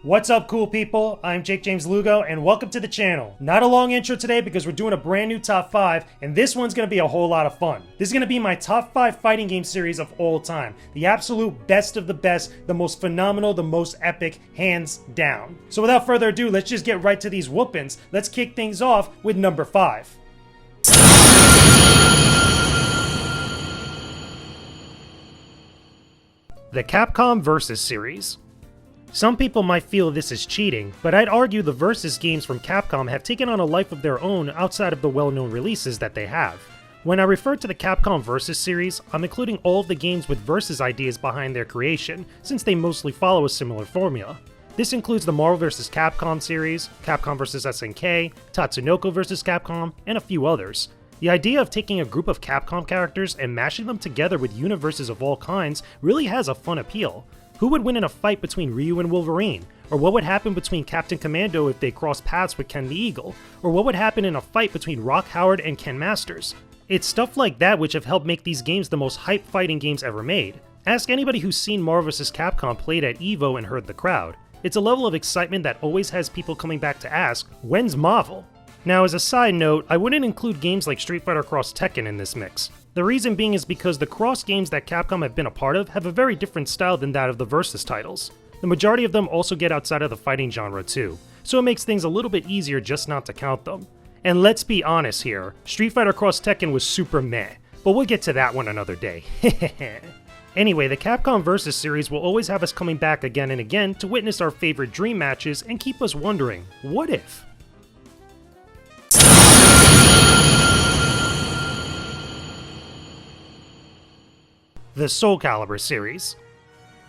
What's up, cool people? I'm Jakejames Lugo, and welcome to the channel. Not a long intro today because we're doing a brand new top 5, and this one's going to be a whole lot of fun. This is going to be my top 5 fighting game series of all time. The absolute best of the best, the most phenomenal, the most epic, hands down. So without further ado, let's just get right to these whoopins. Let's kick things off with number 5. The Capcom Versus series. Some people might feel this is cheating, but I'd argue the Versus games from Capcom have taken on a life of their own outside of the well-known releases that they have. When I refer to the Capcom Versus series, I'm including all of the games with Versus ideas behind their creation, since they mostly follow a similar formula. This includes the Marvel vs. Capcom series, Capcom vs. SNK, Tatsunoko vs. Capcom, and a few others. The idea of taking a group of Capcom characters and mashing them together with universes of all kinds really has a fun appeal. Who would win in a fight between Ryu and Wolverine? Or what would happen between Captain Commando if they crossed paths with Ken the Eagle? Or what would happen in a fight between Rock Howard and Ken Masters? It's stuff like that which have helped make these games the most hype fighting games ever made. Ask anybody who's seen Marvel vs. Capcom played at EVO and heard the crowd. It's a level of excitement that always has people coming back to ask, when's Marvel? Now, as a side note, I wouldn't include games like Street Fighter X Tekken in this mix. The reason being is because the cross games that Capcom have been a part of have a very different style than that of the Versus titles. The majority of them also get outside of the fighting genre too, so it makes things a little bit easier just not to count them. And let's be honest here, Street Fighter X Tekken was super meh, but we'll get to that one another day. Anyway, the Capcom Versus series will always have us coming back again and again to witness our favorite dream matches and keep us wondering, what if? The Soul Calibur series.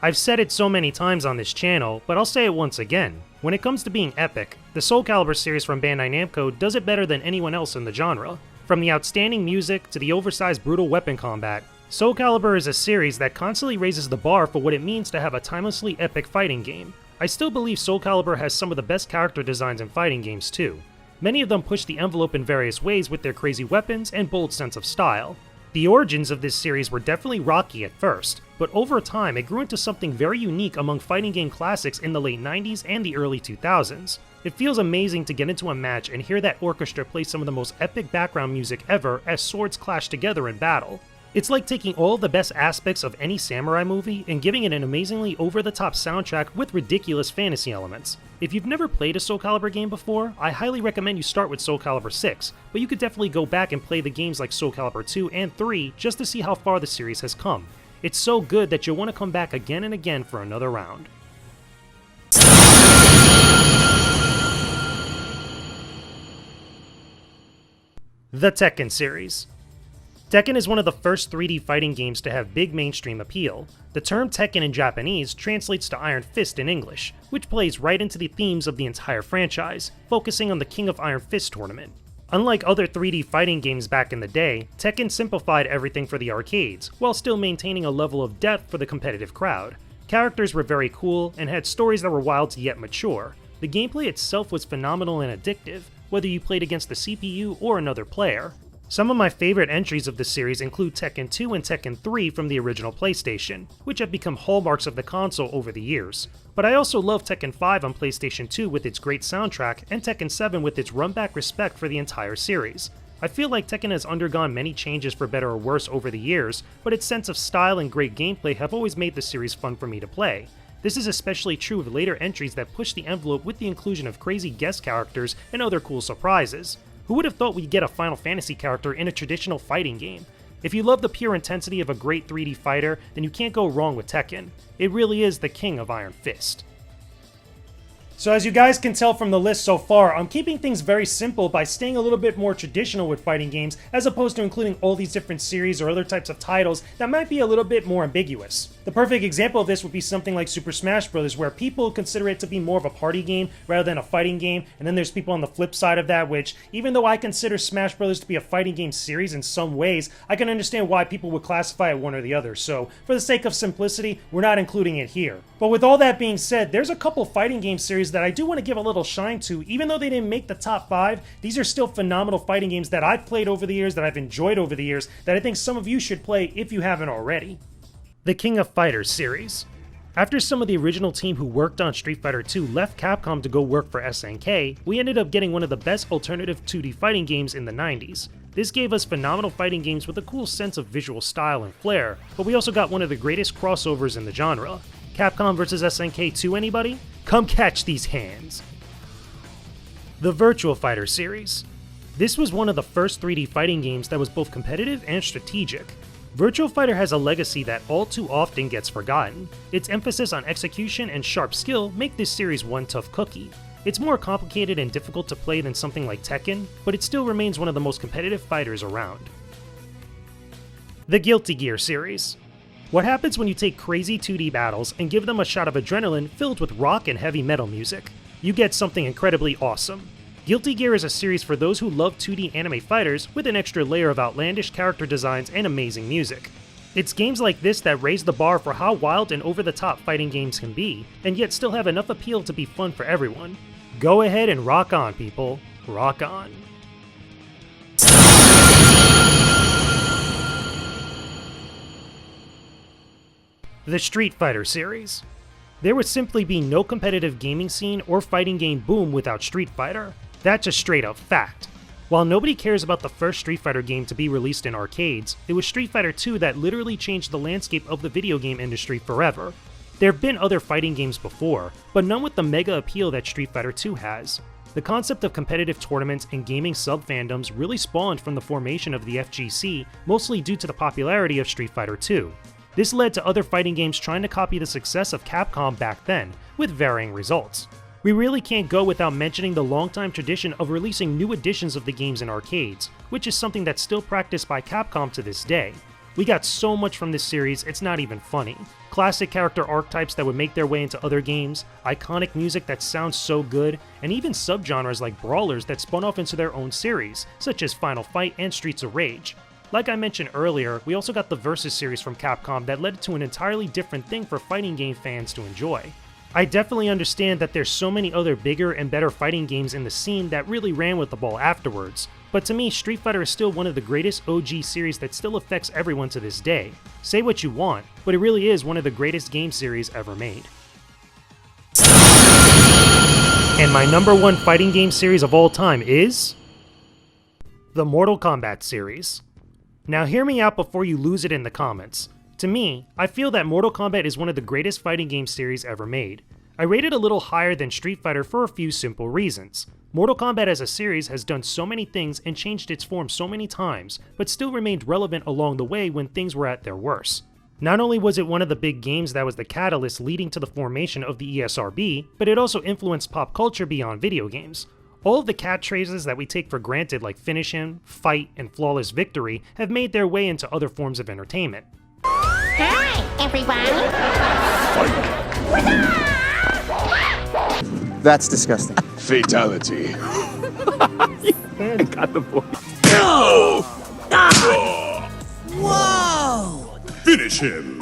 I've said it so many times on this channel, but I'll say it once again. When it comes to being epic, the Soul Calibur series from Bandai Namco does it better than anyone else in the genre. From the outstanding music to the oversized brutal weapon combat, Soul Calibur is a series that constantly raises the bar for what it means to have a timelessly epic fighting game. I still believe Soul Calibur has some of the best character designs in fighting games too. Many of them push the envelope in various ways with their crazy weapons and bold sense of style. The origins of this series were definitely rocky at first, but over time it grew into something very unique among fighting game classics in the late 90s and the early 2000s. It feels amazing to get into a match and hear that orchestra play some of the most epic background music ever as swords clash together in battle. It's like taking all of the best aspects of any samurai movie and giving it an amazingly over-the-top soundtrack with ridiculous fantasy elements. If you've never played a Soul Calibur game before, I highly recommend you start with Soul Calibur 6, but you could definitely go back and play the games like Soul Calibur 2 and 3 just to see how far the series has come. It's so good that you'll want to come back again and again for another round. The Tekken series. Tekken is one of the first 3D fighting games to have big mainstream appeal. The term Tekken in Japanese translates to Iron Fist in English, which plays right into the themes of the entire franchise, focusing on the King of Iron Fist tournament. Unlike other 3D fighting games back in the day, Tekken simplified everything for the arcades, while still maintaining a level of depth for the competitive crowd. Characters were very cool, and had stories that were wild yet mature. The gameplay itself was phenomenal and addictive, whether you played against the CPU or another player. Some of my favorite entries of the series include Tekken 2 and Tekken 3 from the original PlayStation, which have become hallmarks of the console over the years. But I also love Tekken 5 on PlayStation 2 with its great soundtrack, and Tekken 7 with its run-back respect for the entire series. I feel like Tekken has undergone many changes for better or worse over the years, but its sense of style and great gameplay have always made the series fun for me to play. This is especially true of later entries that push the envelope with the inclusion of crazy guest characters and other cool surprises. Who would have thought we'd get a Final Fantasy character in a traditional fighting game? If you love the pure intensity of a great 3D fighter, then you can't go wrong with Tekken. It really is the king of Iron Fist. So as you guys can tell from the list so far, I'm keeping things very simple by staying a little bit more traditional with fighting games, as opposed to including all these different series or other types of titles that might be a little bit more ambiguous. The perfect example of this would be something like Super Smash Bros., where people consider it to be more of a party game rather than a fighting game, and then there's people on the flip side of that, which, even though I consider Smash Bros. To be a fighting game series in some ways, I can understand why people would classify it one or the other, so for the sake of simplicity, we're not including it here. But with all that being said, there's a couple fighting game series that I do want to give a little shine to. Even though they didn't make the top 5, these are still phenomenal fighting games that I've played over the years, that I've enjoyed over the years, that I think some of you should play if you haven't already. The King of Fighters series. After some of the original team who worked on Street Fighter II left Capcom to go work for SNK, we ended up getting one of the best alternative 2D fighting games in the 90s. This gave us phenomenal fighting games with a cool sense of visual style and flair, but we also got one of the greatest crossovers in the genre. Capcom vs SNK 2, anybody? Come catch these hands! The Virtua Fighter series. This was one of the first 3D fighting games that was both competitive and strategic. Virtua Fighter has a legacy that all too often gets forgotten. Its emphasis on execution and sharp skill make this series one tough cookie. It's more complicated and difficult to play than something like Tekken, but it still remains one of the most competitive fighters around. The Guilty Gear series. What happens when you take crazy 2D battles and give them a shot of adrenaline filled with rock and heavy metal music? You get something incredibly awesome. Guilty Gear is a series for those who love 2D anime fighters with an extra layer of outlandish character designs and amazing music. It's games like this that raise the bar for how wild and over-the-top fighting games can be, and yet still have enough appeal to be fun for everyone. Go ahead and rock on, people. Rock on. The Street Fighter series. There would simply be no competitive gaming scene or fighting game boom without Street Fighter. That's a straight up fact. While nobody cares about the first Street Fighter game to be released in arcades, it was Street Fighter II that literally changed the landscape of the video game industry forever. There have been other fighting games before, but none with the mega appeal that Street Fighter II has. The concept of competitive tournaments and gaming sub-fandoms really spawned from the formation of the FGC, mostly due to the popularity of Street Fighter II. This led to other fighting games trying to copy the success of Capcom back then, with varying results. We really can't go without mentioning the longtime tradition of releasing new editions of the games in arcades, which is something that's still practiced by Capcom to this day. We got so much from this series, it's not even funny. Classic character archetypes that would make their way into other games, iconic music that sounds so good, and even subgenres like brawlers that spun off into their own series, such as Final Fight and Streets of Rage. Like I mentioned earlier, we also got the Versus series from Capcom that led to an entirely different thing for fighting game fans to enjoy. I definitely understand that there's so many other bigger and better fighting games in the scene that really ran with the ball afterwards, but to me Street Fighter is still one of the greatest OG series that still affects everyone to this day. Say what you want, but it really is one of the greatest game series ever made. And my number one fighting game series of all time is... the Mortal Kombat series. Now hear me out before you lose it in the comments. To me, I feel that Mortal Kombat is one of the greatest fighting game series ever made. I rate it a little higher than Street Fighter for a few simple reasons. Mortal Kombat as a series has done so many things and changed its form so many times, but still remained relevant along the way when things were at their worst. Not only was it one of the big games that was the catalyst leading to the formation of the ESRB, but it also influenced pop culture beyond video games. All of the catchphrases that we take for granted like finish him, fight, and flawless victory have made their way into other forms of entertainment. Hi, everybody! That's disgusting. Fatality. I got the voice. Whoa! Finish him.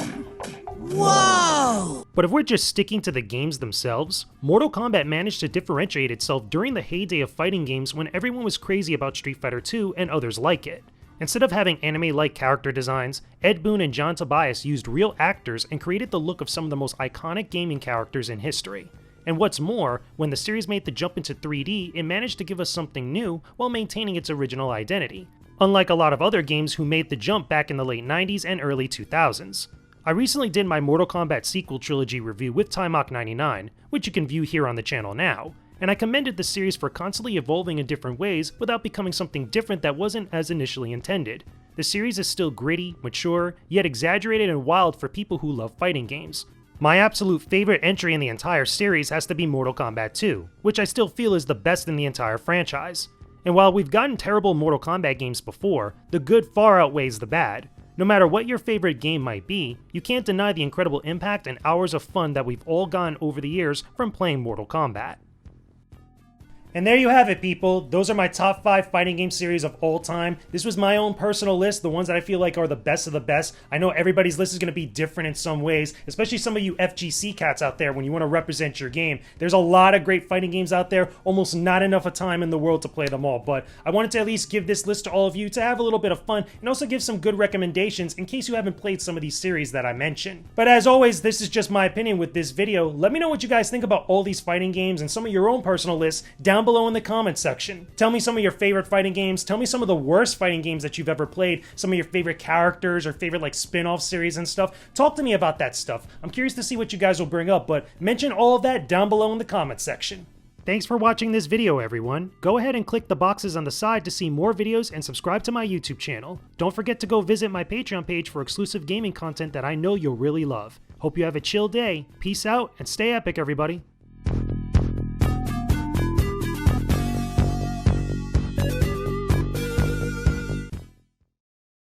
Whoa! But if we're just sticking to the games themselves, Mortal Kombat managed to differentiate itself during the heyday of fighting games when everyone was crazy about Street Fighter II and others like it. Instead of having anime-like character designs, Ed Boon and John Tobias used real actors and created the look of some of the most iconic gaming characters in history. And what's more, when the series made the jump into 3D, it managed to give us something new while maintaining its original identity, unlike a lot of other games who made the jump back in the late 90s and early 2000s. I recently did my Mortal Kombat sequel trilogy review with Timok99, which you can view here on the channel now, and I commended the series for constantly evolving in different ways without becoming something different that wasn't as initially intended. The series is still gritty, mature, yet exaggerated and wild for people who love fighting games. My absolute favorite entry in the entire series has to be Mortal Kombat 2, which I still feel is the best in the entire franchise. And while we've gotten terrible Mortal Kombat games before, the good far outweighs the bad. No matter what your favorite game might be, you can't deny the incredible impact and hours of fun that we've all gotten over the years from playing Mortal Kombat. And there you have it, people. Those are my top 5 fighting game series of all time. This was my own personal list, the ones that I feel like are the best of the best. I know everybody's list is going to be different in some ways, especially some of you FGC cats out there when you want to represent your game. There's a lot of great fighting games out there, almost not enough of time in the world to play them all, but I wanted to at least give this list to all of you to have a little bit of fun and also give some good recommendations in case you haven't played some of these series that I mentioned. But as always, this is just my opinion with this video. Let me know what you guys think about all these fighting games and some of your own personal lists down below in the comments section. Tell me some of your favorite fighting games. Tell me some of the worst fighting games that you've ever played. Some of your favorite characters or favorite like spin-off series and stuff. Talk to me about that stuff. I'm curious to see what you guys will bring up, but mention all of that down below in the comments section. Thanks for watching this video, everyone. Go ahead and click the boxes on the side to see more videos and subscribe to my YouTube channel. Don't forget to go visit my Patreon page for exclusive gaming content that I know you'll really love. Hope you have a chill day. Peace out and stay epic, everybody.